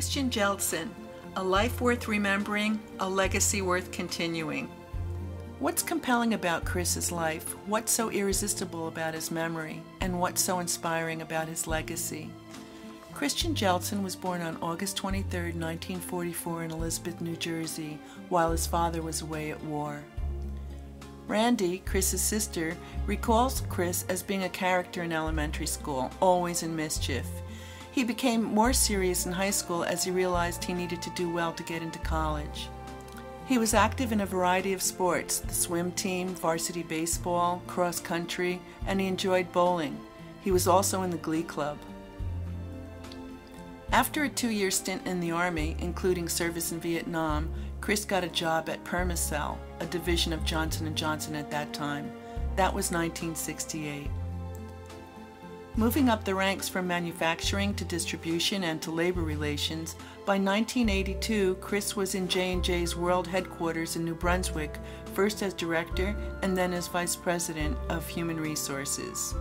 Christian Jeltsin, a life worth remembering, a legacy worth continuing. What's compelling about Chris's life? What's so irresistible about his memory? And what's so inspiring about his legacy? Christian Jeltsin was born on August 23, 1944 in Elizabeth, New Jersey, while his father was away at war. Randy, Chris's sister, recalls Chris as being a character in elementary school, always in mischief. He became more serious in high school as he realized he needed to do well to get into college. He was active in a variety of sports, the swim team, varsity baseball, cross country, and he enjoyed bowling. He was also in the Glee Club. After a 2-year stint in the Army, including service in Vietnam, Chris got a job at Permacell, a division of Johnson & Johnson at that time. That was 1968. Moving up the ranks from manufacturing to distribution and to labor relations, by 1982, Chris was in J&J's world headquarters in New Brunswick, first as director and then as vice president of human resources.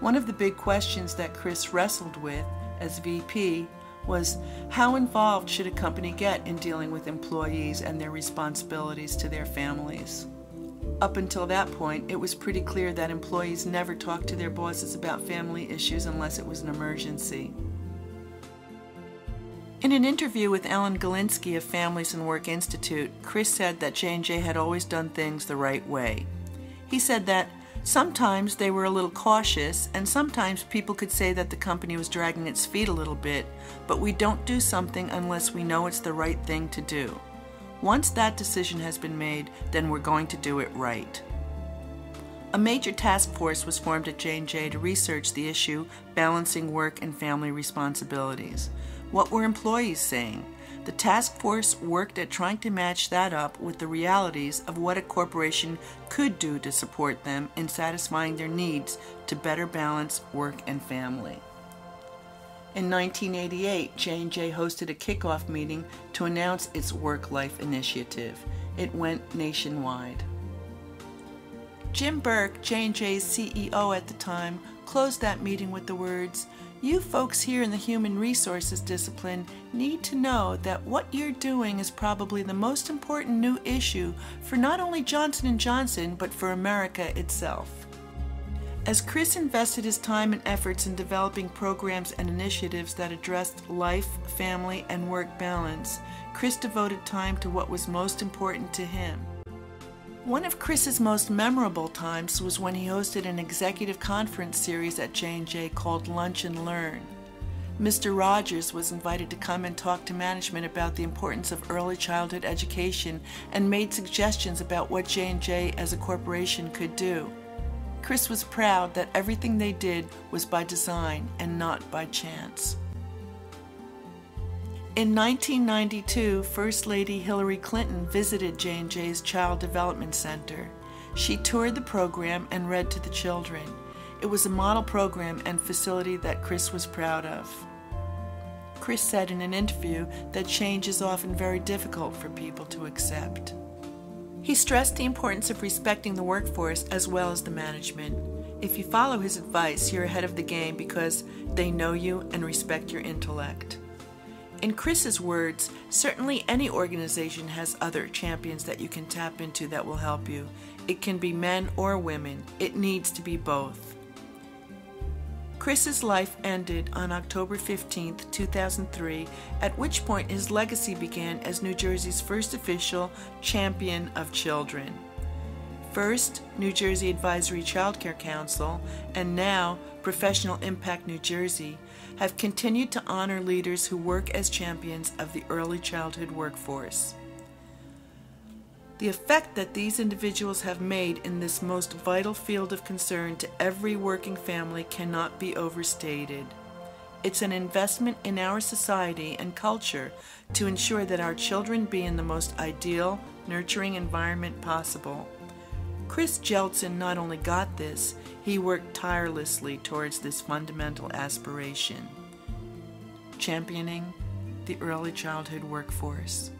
One of the big questions that Chris wrestled with as VP was how involved should a company get in dealing with employees and their responsibilities to their families? Up until that point, it was pretty clear that employees never talked to their bosses about family issues unless it was an emergency. In an interview with Ellen Galinsky of Families and Work Institute, Chris said that J&J had always done things the right way. He said that sometimes they were a little cautious, and sometimes people could say that the company was dragging its feet a little bit, but we don't do something unless we know it's the right thing to do. Once that decision has been made, then we're going to do it right. A major task force was formed at J&J to research the issue balancing work and family responsibilities. What were employees saying? The task force worked at trying to match that up with the realities of what a corporation could do to support them in satisfying their needs to better balance work and family. In 1988, J&J hosted a kickoff meeting to announce its Work-Life Initiative. It went nationwide. Jim Burke, J&J's CEO at the time, closed that meeting with the words, "You folks here in the human resources discipline need to know that what you're doing is probably the most important new issue for not only Johnson & Johnson, but for America itself." As Chris invested his time and efforts in developing programs and initiatives that addressed life, family, and work balance, Chris devoted time to what was most important to him. One of Chris's most memorable times was when he hosted an executive conference series at J&J called Lunch and Learn. Mr. Rogers was invited to come and talk to management about the importance of early childhood education and made suggestions about what J&J as a corporation could do. Chris was proud that everything they did was by design and not by chance. In 1992, First Lady Hillary Clinton visited J&J's Child Development Center. She toured the program and read to the children. It was a model program and facility that Chris was proud of. Chris said in an interview that change is often very difficult for people to accept. He stressed the importance of respecting the workforce as well as the management. If you follow his advice, you're ahead of the game because they know you and respect your intellect. In Chris's words, certainly any organization has other champions that you can tap into that will help you. It can be men or women. It needs to be both. Chris's life ended on October 15, 2003, at which point his legacy began as New Jersey's first official champion of children. First, New Jersey Advisory Child Care Council, and now Professional Impact New Jersey, have continued to honor leaders who work as champions of the early childhood workforce. The effect that these individuals have made in this most vital field of concern to every working family cannot be overstated. It's an investment in our society and culture to ensure that our children be in the most ideal, nurturing environment possible. Chris Jeltsin not only got this, he worked tirelessly towards this fundamental aspiration: championing the early childhood workforce.